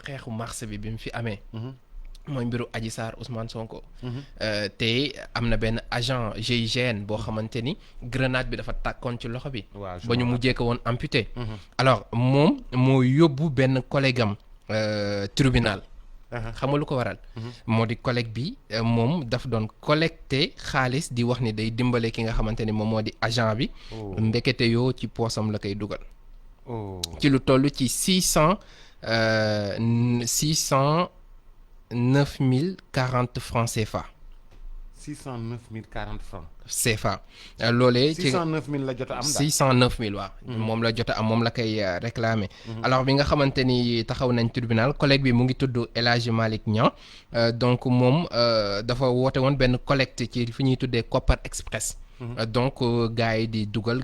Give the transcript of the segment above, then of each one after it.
xeexu mars bi mu fi amee. mooy mbiru Adji Sarr Ousmane Sonko. te am na benn agent GIGN boo xamante ni grenade bi dafa tàkkoon ci loxo bi. ba ñu mujjee ko woon amputé. alors moom moo yóbbu benn collègue am tribunal. xam nga lu ko waral. moo di collègue bi moom daf doon collecté xaalis di wax ni day dimbale ki nga xamante ni moom moo di agent bi. ndekete yoo ci poosam la koy dugal. ci lu toll ci 609 040 francs CFA. 609 040 francs. CFA. loolee ci 609 000 la jot a am daal 609 000 waaw. moom la jot a am moom la koy réclamer. alors bi nga xamante ni taxaw nañ tribunal collègue bi mu ngi tudd El Hadji Malick Niang donc moom dafa woote woon benn collecte ci fi ñuy tuddee Kopar Express. donc gars yi di dugal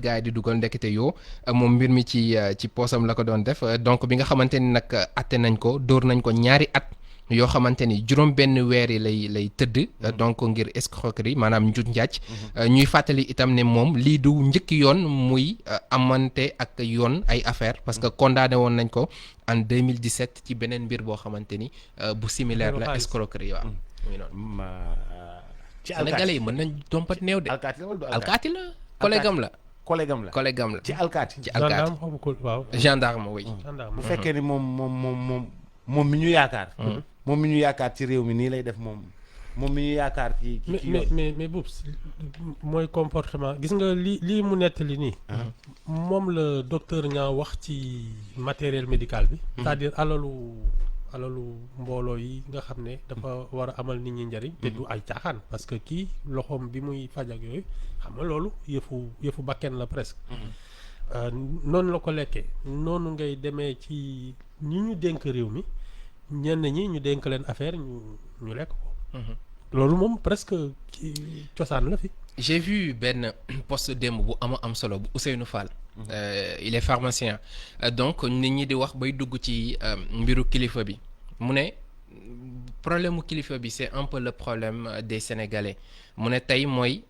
ndekete yoo moom mbir mi ci poosam la ko doon def donc bi nga xamante ni nag atte nañ ko dóor nañ ko ñaari at. yoo xamante ni juróom benn weer yi lay tëdd. donc ngir escroquerie maanaam njut njaaj. ñuy fàttali itam ne moom lii du njëkki yoon muy amante ak yoon ay affaire parce que condamné woon nañ ko en 2017 ci beneen mbir boo xamante ni bu similaire la escroquerie waaw. muy noonu. ci Sénégalais yi mën nañ dompat néew de. alkaati la wala du alkaati la collègue am la. collègue am la ci alkaati. gendarme oui. bu fekkee ni moom mi ñu yaakaar. moom mi ñu yaakaar ci réew mi nii lay def moom mi ñu yaakaar ci mais Boubs mooy comportement gis nga lii mu nettali nii. moom la docteur ñaa wax ci matériel médical bi. c'est-à-dire alalu mbooloo yi nga xam ne dafa war a amal nit ñi njariñ. te du ay caaxaan parce que kii loxoom bi muy faj ak yooyu xam nga loolu yëfu bakken la presque. noonu la ko lekkee noonu ngay demee ci ñi ñu dénk réew mi. ñenn ñi ñu dénk leen affaire ñu lekk ko. loolu moom presque ci cosaan la fi. j'ai vu benn post démb bu am solo bu Ousseynou Fall. il est pharmacien donc nit ñi di wax bay dugg ci mbiru kilifa bi mu ne problème mu kilifa bi c'est un peu le problème des Sénégalais mu ne tey mooy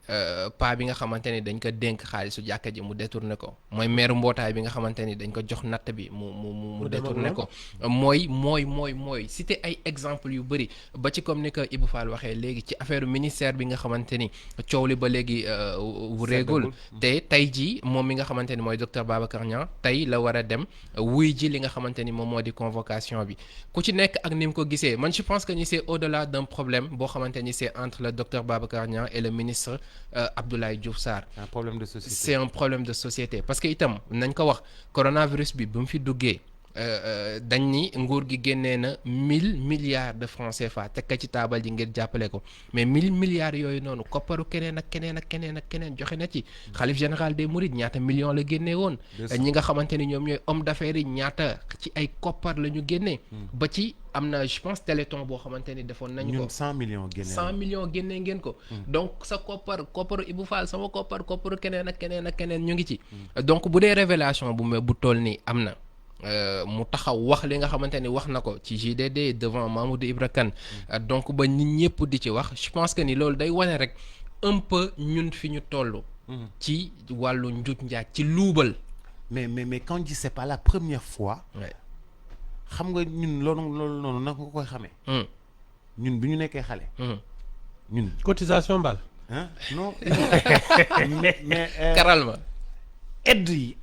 paa bi nga xamante ni dañ ko dénk xaalisu jàkka ji mu détourné ko mooy maire mbootaay bi nga xamante ni dañ ko jox natt bi mu détourné ko mooy cité ay exemple yu bëri ba ci comme ni ko Ibou Fall waxee léegi ci affaire ministère bi nga xamante ni coow li ba léegi wureegul te tey jii moom mi nga xamante ni mooy docteur Babacar Niang tey la war a dem wuy ji li nga xamante ni moom moo di convocation bi ku ci nekk ak ni mu ko gisee man je pense que ni c'est au-delà d'un problème boo xamante ni c'est entre le docteur Babacar Niang et le ministre Abdoulaye Diouf Sarr. un problème de société. C'est un problème de société parce que itam nañ ko wax coronavirus bi mu fi duggee dañ ni nguur gi génnee na 1000 milliards de francs CFA teg ko ci taabal ji ngir jàppale ko mais 1000 milliards yooyu noonu kopparu keneen ak keneen joxe na ci. xalif général des Mourides ñaata millions la génnee woon. ñi nga xamante ni ñoom ñooy homme d'affaires yi ñaata ci ay koppar la ñu génnee. ba ci am na je pense téléthon boo xamante ni defoon nañu ko. ñun 100 millions génnee 100 millions génnee ngeen ko. donc sa kopparu Ibou Fall sama kopparu keneen ak keneen ñu ngi ci. donc bu dee révélation bu toll nii am na. mu taxaw wax li nga xamante ni wax na ko ci JDD devant Mamoudou Ibra Kane donc ba nit ñëpp di ci wax je pense que ni loolu day wane rek un peu ñun fi ñu toll. ci wàllu njuuj njaaj ci luubal. mais quand je dis c'est pas la première fois. xam nga ñun loolu noonu naka nga koy xamee. ñun bi ñu nekkee xale. ñun cotisation bal. non mais karal ma. aide yi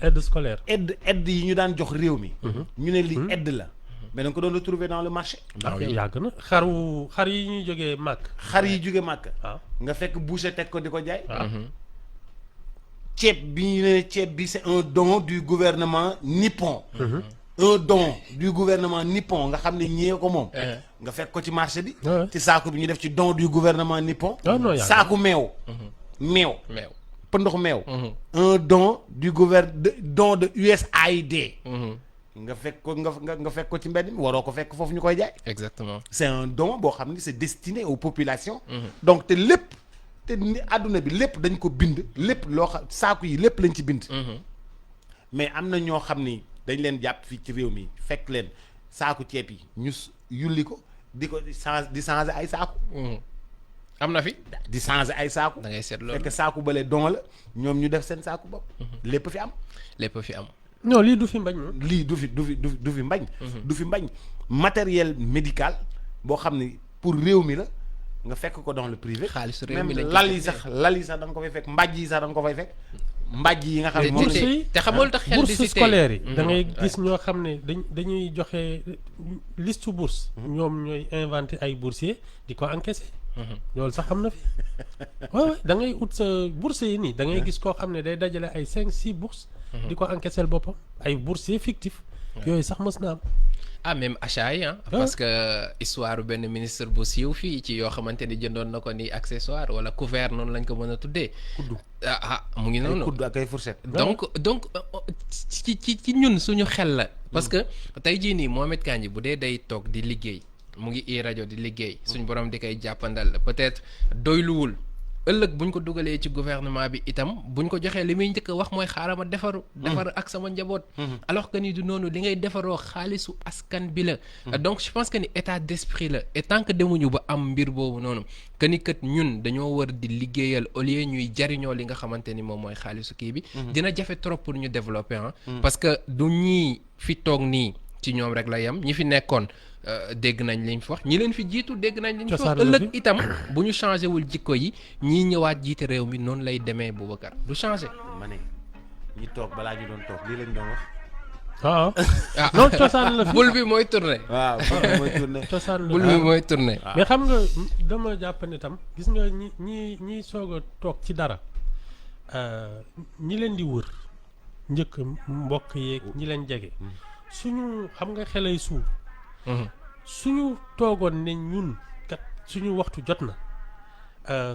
aide scolaire. aide yi ñu daan jox réew mi. ñu ne li aide la. mais da nga ko doon retrouver dans le marché. yàgg na xar yi ñuy jógee màkk. xar yi jógee màkk. nga fekk boucher teg ko di ko jaay. ceeb bi ñu ne ceeb bi c'est un don du gouvernement nippon. un don du gouvernement nippon nga xam ne ñee ko moom. nga fekk ko ci marché bi. ci saaku bi ñu def ci don du gouvernement nippon. saaku meew. meew. pëndox meew. un don du don de USAID. nga fekk ko nga fekk ko ci mbedd mi waroo ko fekk foofu ñu koy jaay. exactement c'est un don boo xam ni c'est destiné aux populations. donc te lépp te ni àdduna bi lépp dañ ko bind lépp loo xam saaku yi lépp lañ ci bind. mais am na ñoo xam ni dañ leen jàpp fii ci réew mi fekk leen saaku ceeb yi ñu yulli ko di changer ay saaku. am na fi di changer ay saaku. da ngay seet loolu fekk saaku bële don la ñoom ñu def seen saaku bopp. lépp fi am. lépp fi am non lii du fi mbañ moom. lii du fi mbañ. du fi mbañ matériel médical boo xam ne pour réew mi la nga fekk ko dans le privé. xaalisu réew mi même lañ lal yi sax da nga ko fay fekk mbàjj yi sax da nga ko fay fekk. mbàjj yi nga xam ne moom bourse yi te xamul tax xel di bourse si scolaire yi. da ngay gis ñoo xam ne dañuy joxe liste bourse. ñoom ñooy inventé ay boursiers di ko encaissé. loolu sax am na fi waaw da ngay ut sa bourse yi nii da ngay gis koo xam ne day dajale ay 5-6 bourses. di ko encaissé boppam ay boursiers fictifs. yooyu sax mës na am. ah même achat yi parce que histoire benn ministre bu siiw fii ci yoo xamante ni jëndoon na ko ni accessoire wala couvert noonu lañ ko mën a tuddee. kuddu mu ngi noonu. ay kuddu ak ay fourchette. donc ci ñun suñu xel la. parce que tey jii nii Mohamed Kandji bu dee day toog di liggéey mu ngi i rajo di liggéey suñu borom di koy jàppandal peut-être doyluwul. ëllëg buñ ko dugalee ci gouvernement bi itam buñ ko joxee li muy njëkk a wax mooy xaaral ma defar ak sama njaboot. alors que ni du noonu li ngay defaroo xaalisu askan bi la. donc je pense que ni état d'esprit la et tant que demuñu ba am mbir boobu noonu que ni kat ñun dañoo war di liggéeyal au lieu ñuy jariñoo li nga xamante ni moom mooy xaalisu kii bi. dina jafe trop pour ñu développer parce que du ñii fi toog nii ci ñoom rek la yem ñi fi nekkoon. dégg nañ liñ fi wax ñi leen fi jiitu dégg nañ liñ fi wax ëllëg itam bu ñu changé wul jikko yi ñii ñëwaat jiite réew mi noonu lay demee Boubacar du changé. ma ne ñi toog balaa ñu doon toog lii lañ doon wax. waaw non cosaan la fi bul bi mooy tourné. waaw bul bi mooy tourné. cosaan la bul bi mooy tourné. mais xam nga dama jàpp ne tam gis nga ñi soog a toog ci dara ñi leen di wër njëkk mbokk yeeg ñi leen jege suñu xam nga xelay suuf. suñu toogoon ne ñun kat suñu waxtu jot na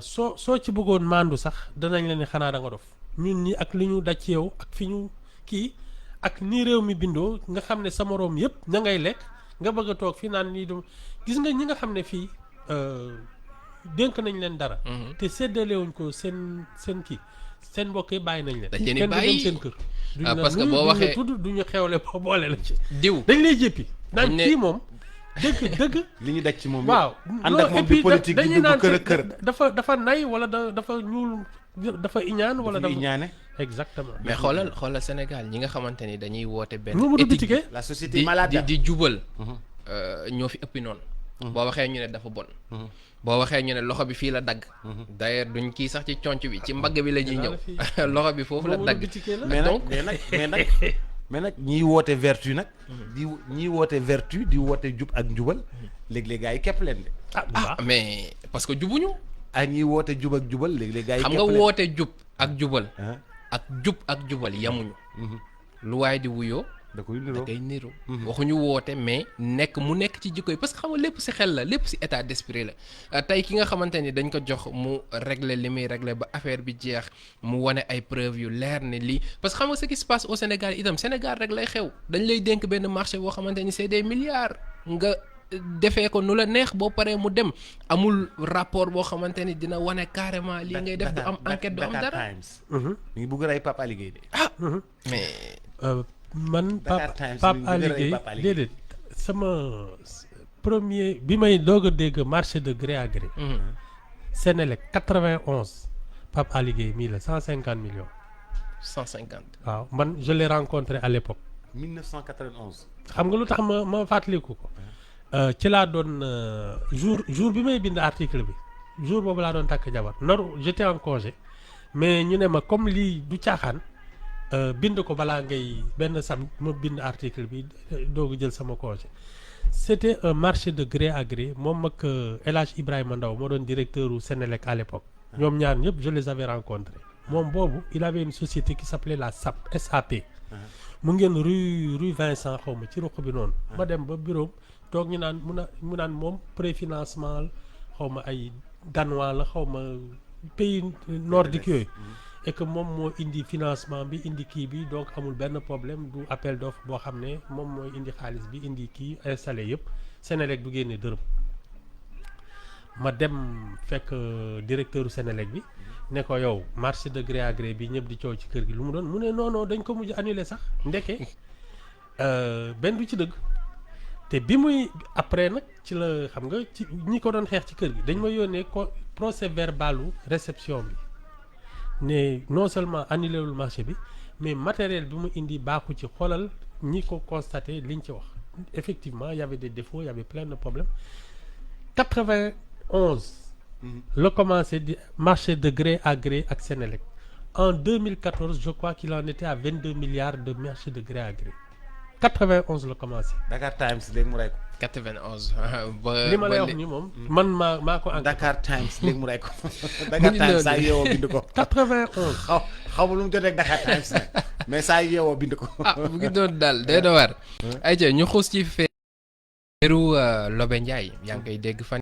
soo ci bëggoon maandu sax danañ la ne xanaa da nga dof ñun ñi ak li ñu daj ci yow ak fi ñu kii ak ni réew mi bindoo nga xam ne sa moroom yëpp ña ngay lekk nga bëgg a toog fii naan nii du gis nga ñi nga xam ne fii dénk nañ leen dara. te séddalewuñ ko seen kii seen mbokk yi bàyyi nañ leen. dañ leen di bàyyi kenn du dem seen kër. parce que boo waxee tudd duñu xewle ba boole la ci. diw dañ lay jéppi. naan kii moom dëgg. li ñu daj ci moom waaw ànd ak moom di politique di dugg kër ak kër. dafa nay wala dafa ñuul dafa iñaan wala dafa iñaane. exactement. mais xoolal Sénégal ñi nga xamante ni dañuy woote benn. éthique la société malade di jubal. ñoo fi ëppi noonu. boo waxee ñu ne dafa bon. boo waxee ñu ne loxo bi fii la dagg. d'ailleurs duñ kii sax ci conc bi ci mbagg bi la ñuy ñëw. loxo bi foofu la dagg. mais nag ñiy woote vertu nag. ñiy woote vertu di woote jub ak njubal. léeg-léeg gars yi képp leen de. mais parce que jubuñu. ak ñiy woote jub ak jubal léeg-léeg gars yi xam nga woote jub ak jubal. ak jub ak jubal yamuñu. lu waaye di wuyoo. da koy niru waxuñu woote mais mu nekk ci jikko yi parce que xam nga lépp si xel la lépp si état d'esprit la tey ki nga xamante ni dañ ko jox mu régler li muy régler ba affaire bi jeex mu wane ay preuves yu leer ne lii parce que xam nga ce qui se passe au Sénégal itam Sénégal rek lay xew dañ lay dénk benn marché boo xamante ni c'est des milliards nga defee ko nu la neex boo paree mu dem amul rapport boo xamante ni dina wane carrément lii ngay def du am enquête du am dara. mi ngi bugg rey Pape Alé Gueye de. mais. man Pape Alé Gueye déedéet sama premier bi may doog a dégg marché de gré à gré. Sénélec 91 Pape Alé Gueye mii la 150 millions. 150. waaw man je l'ai rencontré à l'époque. 1991. xam nga lu tax ma fàttaliku ko. ci laa doon jour bi may bind article bi jour boobu laa doon takk jabar j'étais en congé mais ñu ne ma comme lii du caaxaan. bind ko balaa ngay benn sam ma bind article bi doogu jël sama congé c'était un marché de gré à gré moom ak El Hadj Ibrahima Ndaw moo doon directeur u Sénélec à l'époque ñoom ñaar ñëpp je les avais rencontrés moom boobu il avait une société qui s'appelait la SAP mu ngeen rue Vincent xaw ma ci ruq bi noonu ma dem ba bureau toog ñu naan mu naan moom préfinancement xaw ma ay danois la xaw ma pays nordique yooyu et que moom moo indi financement bi indi kii bi donc amul benn problème du appel d'offre boo xam ne moom mooy indi xaalis bi indi kii installé yëpp Sénélec du génne dërëm ma dem fekk directeur u Sénélec bi ne ko yow marché de gré à gré bi ñëpp di coow ci kër gi lu mu doon mu ne non dañ ko mujj annulé sax ndeke benn du ci dëgg te bi muy après nag ci la xam nga ci ñi ko doon xeex ci kër gi dañ ma yónnee ko procès verbalu réception bi ne non seulement annulé wul marché bi mais matériel bi mu indi baaxu ci xoolal ñi ko constaté liñ ci wax effectivement il y avait des défauts il y avait plein de problèmes 91 le commencé di marché de gré à gré ak Senelec en 2014 je crois qu'il en était à 22 milliards de marché de gré à gré 91 le commencé. Dakar Times léegi mu rey ko. 91. ba li ma lay wax nii moom. man maa ko. Dakar Times léegi mu rey ko. Dakar Times saa yeewoo bind ko. 91. xaw ma lu mu jotee ak Dakar Times mais saa yeewoo bind ko. mu ngi doon daal day na war. ayca ñu xuus ci feeru Lobé Ndiaye yaa ngi koy dégg fan.